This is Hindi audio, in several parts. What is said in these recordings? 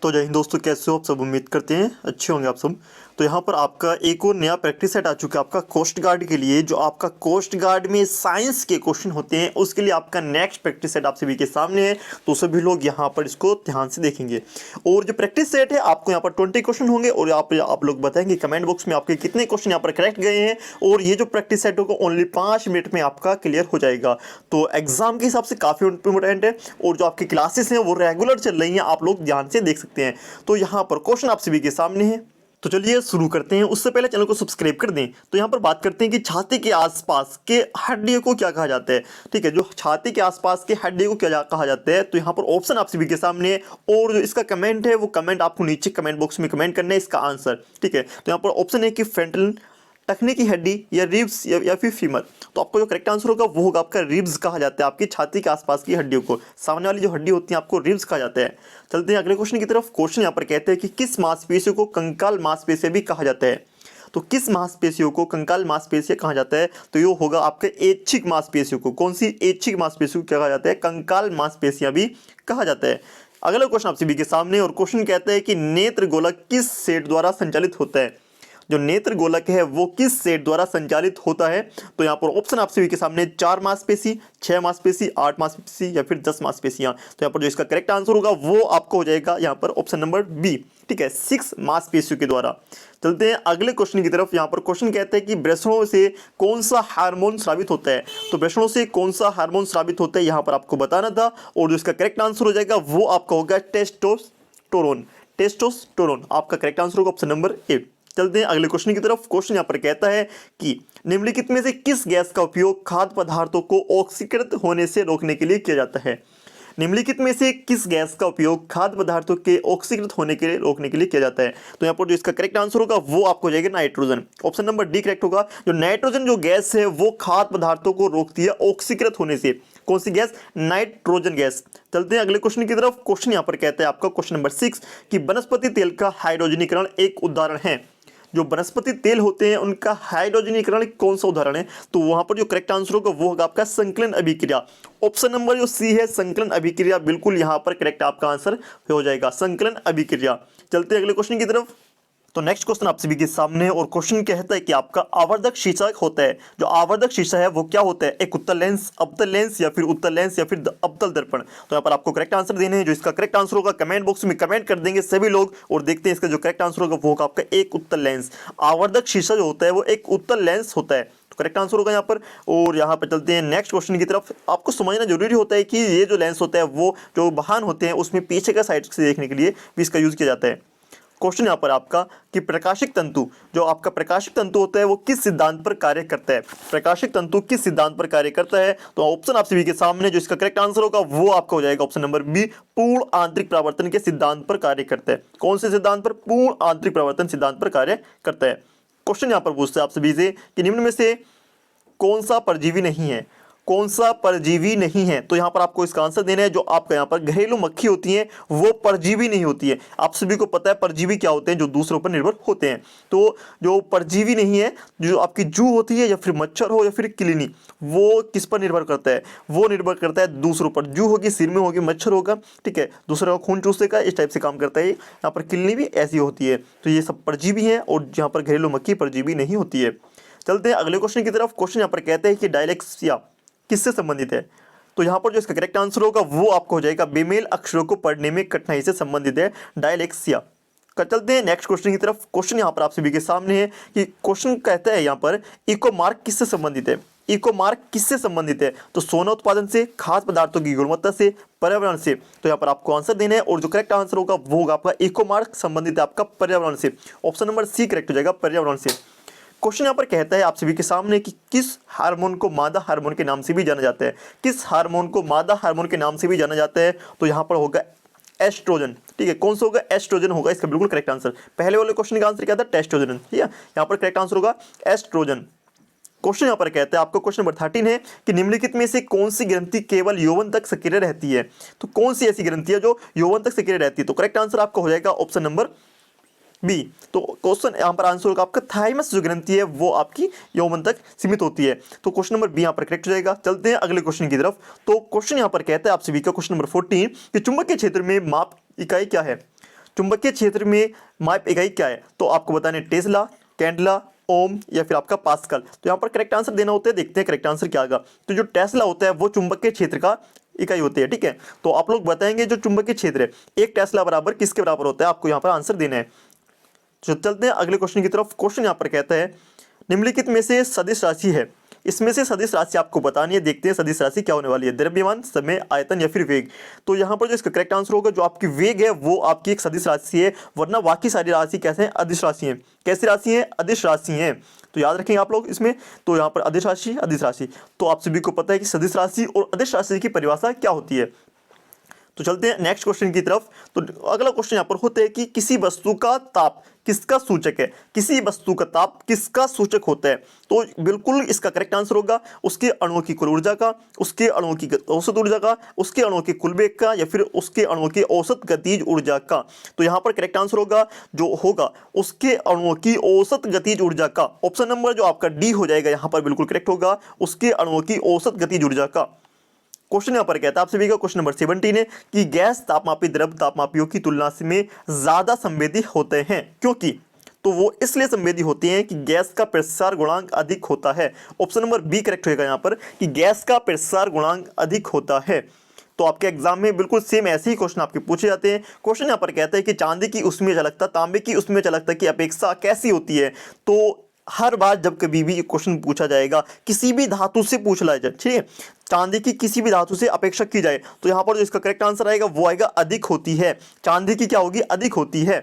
तो जय हिंद दोस्तों, कैसे हो आप सब। उम्मीद करते हैं अच्छे होंगे आप सब। तो यहाँ पर आपका एक और नया प्रैक्टिस सेट आ चुका है आपका कोस्ट गार्ड के लिए। जो आपका कोस्ट गार्ड में साइंस के क्वेश्चन होते हैं उसके लिए आपका नेक्स्ट प्रैक्टिस सेट आप सभी के सामने है। तो सभी लोग यहाँ पर इसको ध्यान से देखेंगे। और जो प्रैक्टिस सेट है आपको यहाँ पर 20 क्वेश्चन होंगे और आप लोग बताएंगे कमेंट बॉक्स में आपके कितने क्वेश्चन यहाँ पर करेक्ट गए हैं। और ये जो प्रैक्टिस सेट होगा ओनली 5 मिनट में आपका क्लियर हो जाएगा। तो एग्जाम के हिसाब से काफ़ी इंपॉर्टेंट है। और जो आपकी क्लासेस हैं वो रेगुलर चल रही हैं, आप लोग ध्यान से देख सकते हैं। तो यहाँ पर क्वेश्चन आप सभी के सामने है। तो चलिए शुरू करते हैं। उससे पहले चैनल को सब्सक्राइब कर दें। तो यहाँ पर बात करते हैं कि छाती के आसपास के हड्डियों को क्या कहा जाता है। ठीक है, जो छाती के आसपास के हड्डियों को क्या कहा जाता है। तो यहाँ पर ऑप्शन आप सभी के सामने है और जो इसका कमेंट है वो कमेंट आपको नीचे कमेंट बॉक्स में कमेंट करना है इसका आंसर। ठीक है, तो यहाँ पर ऑप्शन है कि फ्रंटल टखने की हड्डी या रिब्स या फिर फीमर। तो आपको जो करेक्ट आंसर होगा वो होगा आपका रिब्स कहा जाता है। आपकी छाती के आसपास की हड्डियों को, सामने वाली जो हड्डी होती है आपको रिब्स कहा जाता है। चलते हैं अगले क्वेश्चन की तरफ। क्वेश्चन यहाँ पर कहते हैं कि किस मांसपेशियों को कंकाल मांसपेशियां भी कहा जाता है। तो किस मांसपेशियों को कंकाल मांसपेशियां कहा जाता है। तो ये होगा आपके ऐच्छिक मांसपेशियों को। कौन सी ऐच्छिक मांसपेशियों को क्या कहा जाता है, कंकाल मांसपेशियां भी कहा जाता है। अगला क्वेश्चन आप सभी के सामने और क्वेश्चन कहता है कि नेत्र गोलक किस सेट द्वारा संचालित होता है। जो नेत्र गोलक है वो किस सेट द्वारा संचालित होता है। तो यहाँ पर ऑप्शन आप सभी के सामने 4 मांसपेशी, 6 मांसपेशी, 8 मांसपेशी या फिर 10 मांसपेशियां। तो यहाँ पर जो इसका करेक्ट आंसर होगा वो आपको हो जाएगा यहाँ पर ऑप्शन नंबर बी। ठीक है, 6 मांसपेशियों के द्वारा। चलते हैं अगले क्वेश्चन की तरफ। यहाँ पर क्वेश्चन कहते हैं कि वृषणों से कौन सा हार्मोन स्रावित होता है। तो वृषणों से कौन सा हार्मोन स्रावित होता है यहाँ पर आपको बताना था। और जो इसका करेक्ट आंसर हो जाएगा वो आपका होगा टेस्टोस्टेरोन। टेस्टोस्टेरोन आपका करेक्ट आंसर होगा ऑप्शन नंबर ए। चलते हैं अगले क्वेश्चन की तरफ। क्वेश्चन यहाँ पर कहता है कि निम्नलिखित में से किस गैस का उपयोग खाद्य पदार्थों को ऑक्सीकृत होने से रोकने के लिए किया जाता है। निम्नलिखित में से किस गैस का उपयोग खाद्य पदार्थों के ऑक्सीकृत होने के लिए रोकने के लिए किया जाता है। तो यहाँ पर जो इसका करेक्ट आंसर होगा वो आपको हो जाएगा nitrogen. Option number D correct होगा। जो नाइट्रोजन जो गैस है वो खाद्य पदार्थों को रोकती है ऑक्सीकृत होने से। कौन सी गैस, नाइट्रोजन गैस। चलते हैं अगले क्वेश्चन की तरफ। क्वेश्चन यहाँ पर कहता है आपका क्वेश्चन नंबर 6 कि वनस्पति तेल का हाइड्रोजनीकरण एक उदाहरण है। जो वनस्पति तेल होते हैं उनका हाइड्रोजनीकरण कौन सा उदाहरण है। तो वहां पर जो करेक्ट आंसर होगा वो होगा आपका संकलन अभिक्रिया। ऑप्शन नंबर जो सी है संकलन अभिक्रिया, बिल्कुल यहां पर करेक्ट आपका आंसर हो जाएगा संकलन अभिक्रिया। चलते हैं अगले क्वेश्चन की तरफ। तो नेक्स्ट क्वेश्चन आप सभी के सामने है और क्वेश्चन कहता है कि आपका आवर्धक शीशा होता है। जो आवर्धक शीशा है वो क्या होता है, एक उत्तल लेंस, अवतल लेंस या फिर उत्तल लेंस या फिर अवतल दर्पण। तो यहाँ पर आपको करेक्ट आंसर देने हैं। जो इसका करेक्ट आंसर होगा कमेंट बॉक्स में कमेंट कर देंगे सभी लोग और देखते हैं इसका जो करेक्ट आंसर होगा वो होगा आपका एक उत्तल लेंस। आवर्धक शीशा जो होता है वो एक उत्तल लेंस होता है। तो करेक्ट आंसर होगा यहाँ पर। और यहाँ पर चलते हैं नेक्स्ट क्वेश्चन की तरफ। आपको समझना जरूरी होता है कि ये जो लेंस होता है वो जो वाहन होते हैं उसमें पीछे का साइड से देखने के लिए भी इसका यूज किया जाता है। क्वेश्चन यहाँ पर आपका कि प्रकाशिक तंतु, जो आपका प्रकाशिक तंतु होता है वो किस सिद्धांत पर कार्य करता है। प्रकाशिक तंतु किस सिद्धांत पर कार्य करता है। तो ऑप्शन आप सभी के सामने, जो इसका करेक्ट आंसर होगा वो आपका हो जाएगा ऑप्शन नंबर बी, पूर्ण आंतरिक परावर्तन के सिद्धांत पर कार्य करता है। कौन से सिद्धांत पर, पूर्ण आंतरिक परावर्तन सिद्धांत पर कार्य करता है। क्वेश्चन यहाँ पर पूछता है आप सभी से कि निम्न में से कौन सा परजीवी नहीं है। कौन सा परजीवी नहीं है। तो यहाँ पर आपको इसका आंसर देना है। जो आपका यहाँ पर घरेलू मक्खी होती है वो परजीवी नहीं होती है। आप सभी को पता है परजीवी क्या होते हैं, जो दूसरों पर निर्भर होते हैं। तो जो परजीवी नहीं है, जो आपकी जू होती है या फिर मच्छर हो या फिर किलिनी, वो किस पर निर्भर करता है, वो निर्भर करता है दूसरों पर। जू होगी सिर में होगी, मच्छर होगा, ठीक है, दूसरे का खून चूसेगा, इस टाइप से काम करता है। यहाँ पर किलिनी भी ऐसी होती है। तो ये सब परजीवी है और यहाँ पर घरेलू मक्खी परजीवी नहीं होती है। चलते हैं अगले क्वेश्चन की तरफ। क्वेश्चन यहाँ पर कहते हैं कि डायलेक्सिया किससे संबंधित है। तो यहाँ पर जो इसका करेक्ट आंसर होगा वो आपको हो जाएगा बेमेल अक्षरों को पढ़ने में कठिनाई से संबंधित है, डायलेक्सिया का। चलते हैं नेक्स्ट क्वेश्चन की तरफ। क्वेश्चन यहाँ पर आप सभी के सामने है कि क्वेश्चन कहता है यहाँ पर इको मार्क किससे संबंधित है। इको मार्क किससे संबंधित है। तो सोना उत्पादन से, खाद्य पदार्थों की गुणवत्ता से, पर्यावरण से। तो यहाँ पर आपको आंसर देना है और जो करेक्ट आंसर होगा वो होगा आपका इको मार्क संबंधित है आपका पर्यावरण से। ऑप्शन नंबर सी करेक्ट हो जाएगा, पर्यावरण से। क्वेश्चन यहाँ पर कहता है आप सभी के सामने कि किस हार्मोन को मादा हार्मोन के नाम से भी जाना जाता है। किस हार्मोन को मादा हार्मोन के नाम से भी जाना जाता है। तो यहाँ पर होगा एस्ट्रोजन। ठीक है, कौन सा होगा, एस्ट्रोजन होगा इसका बिल्कुल करेक्ट आंसर। पहले वाले क्वेश्चन का आंसर क्या था, टेस्टोजन। ठीक है, यहाँ पर करेक्ट आंसर होगा एस्ट्रोजन। क्वेश्चन यहाँ पर कहता है आपका क्वेश्चन नंबर 13 है कि निम्नलिखित में से कौन सी ग्रंथि केवल यौवन तक सक्रिय रहती है। तो कौन सी ऐसी ग्रंथि है जो यौवन तक सक्रिय रहती है। तो करेक्ट आंसर आपका हो जाएगा ऑप्शन नंबर बी। तो क्वेश्चन यहाँ पर आंसर होगा आपका थाइमस जो ग्रंथि है वो आपकी यौवन तक सीमित होती है। तो क्वेश्चन नंबर बी यहाँ पर करेक्ट हो जाएगा। चलते हैं अगले क्वेश्चन की तरफ। तो क्वेश्चन यहाँ पर कहता है आप सभी का क्वेश्चन नंबर 14 कि चुंबकीय क्षेत्र में माप इकाई क्या है। चुंबकीय क्षेत्र में माप इकाई क्या है? तो आपको बताने टेस्ला, कैंडला, ओम या फिर आपका पास्कल। तो यहाँ पर करेक्ट आंसर देना होता है, देखते हैं करेक्ट आंसर क्या आएगा। तो जो टेस्ला होता है वो चुंबकीय क्षेत्र का इकाई होती है, ठीक है। तो आप लोग बताएंगे जो चुंबकीय क्षेत्र है एक टेस्ला बराबर किसके बराबर होता है, आपको यहाँ पर आंसर देना है। तो चलते हैं अगले क्वेश्चन की तरफ। क्वेश्चन यहाँ पर कहता है निम्नलिखित में से सदिश राशि है, इसमें से सदिश राशि आपको बतानी है। देखते हैं सदिश राशि क्या होने वाली है, द्रव्यमान, समय, आयतन या फिर वेग। तो यहाँ पर जो इसका करेक्ट आंसर होगा, जो आपकी वेग है वो आपकी एक सदिश राशि है, वरना बाकी सारी राशि कैसे हैं, अदिश राशि हैं। कैसी राशि हैं, अदिश राशि हैं। तो याद रखेंगे आप लोग इसमें। तो यहाँ पर अदिश राशि, अदिश राशि। तो आप सभी को पता है कि सदिश राशि और अदिश राशि की परिभाषा क्या होती है। तो चलते हैं नेक्स्ट क्वेश्चन की तरफ। तो अगला क्वेश्चन यहाँ पर होता है कि किसी वस्तु का ताप किसका सूचक है? किसी वस्तु का ताप किसका सूचक होता है? तो बिल्कुल इसका करेक्ट आंसर होगा उसके अणुओं की कुल ऊर्जा का, उसके अणुओं की औसत ऊर्जा का, उसके अणुओं के कुल वेग का या फिर उसके अणुओं की औसत गतिज ऊर्जा का। तो यहाँ पर करेक्ट आंसर होगा जो होगा उसके अणुओं की औसत गतिज ऊर्जा का। ऑप्शन नंबर जो आपका डी हो जाएगा यहाँ पर बिल्कुल करेक्ट होगा, उसके अणुओं की औसत गतिज ऊर्जा का। क्वेश्चन यहाँ पर कहता है आप सभी का क्वेश्चन नंबर 17 है कि गैस तापमापी द्रव तापमापियों की तुलना में ज्यादा संवेदी होते हैं, क्योंकि? तो वो इसलिए संवेदी होते हैं कि गैस का प्रसार गुणांक अधिक होता है। ऑप्शन नंबर बी करेक्ट होगा यहाँ पर कि गैस का प्रसार गुणांक अधिक होता है। तो आपके एग्जाम में बिल्कुल सेम ऐसे ही क्वेश्चन आपके पूछे जाते हैं। क्वेश्चन यहाँ पर कहता है कि चांदी की उष्मीय चालकता तांबे की उष्मीय चालकता की अपेक्षा कैसी होती है? तो हर बार जब कभी भी क्वेश्चन पूछा जाएगा किसी भी धातु से पूछ लिया जाए, ठीक है, चांदी की किसी भी धातु से अपेक्षा की जाए, तो यहाँ पर जो इसका करेक्ट आंसर आएगा वो आएगा अधिक होती है। चांदी की क्या होगी, अधिक होती है।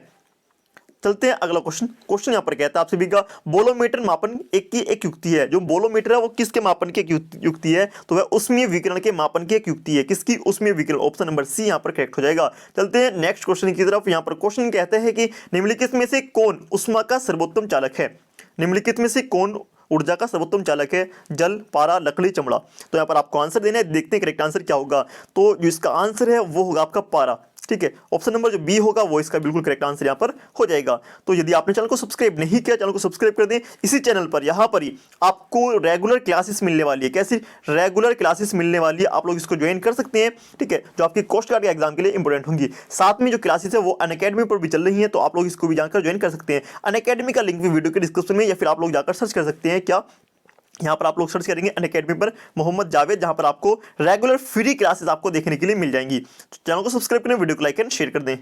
चलते हैं अगला क्वेश्चन। क्वेश्चन यहाँ पर कहता है आप सभी का बोलोमीटर मापन की एक युक्ति है। जो बोलोमीटर है वो किसके मापन की एक युक्ति है? तो वह उष्मीय विकिरण के मापन की एक युक्ति है। किसकी? उष्मीय विकिरण। ऑप्शन नंबर सी यहाँ पर करेक्ट हो जाएगा। चलते हैं नेक्स्ट क्वेश्चन की तरफ। यहाँ पर क्वेश्चन कहते हैं कि निम्नलिखित में से कौन ऊष्मा का सर्वोत्तम चालक है? निम्नलिखित में से कौन ऊर्जा का सर्वोत्तम चालक है? जल, पारा, लकड़ी, चमड़ा। तो यहाँ पर आपको आंसर देना है, देखते हैं करेक्ट आंसर क्या होगा। तो जो इसका आंसर है वो होगा आपका पारा, ठीक है। ऑप्शन नंबर जो बी होगा वो इसका बिल्कुल करेक्ट आंसर यहाँ पर हो जाएगा। तो यदि आपने चैनल को सब्सक्राइब नहीं किया, चैनल को सब्सक्राइब कर दें। इसी चैनल पर यहाँ पर ही आपको रेगुलर क्लासेस मिलने वाली है। कैसी रेगुलर क्लासेस मिलने वाली है, आप लोग इसको ज्वाइन कर सकते हैं, ठीक है, जो आपकी कोस्ट गार्ड एग्जाम के लिए इंपॉर्टेंट होंगी। साथ में जो क्लासेस है वो अनअकैडमी पर भी चल रही है, तो आप लोग इसको भी जाकर ज्वाइन कर सकते हैं। अनअकैडमी का लिंक भी वीडियो के डिस्क्रिप्शन में, या फिर आप लोग जाकर सर्च कर सकते हैं। क्या यहाँ पर आप लोग सर्च करेंगे अनअकैडमी पर मोहम्मद जावेद, जहाँ पर आपको रेगुलर फ्री क्लासेस आपको देखने के लिए मिल जाएंगी। तो चैनल को सब्सक्राइब करें, वीडियो को लाइक करें, शेयर कर दें।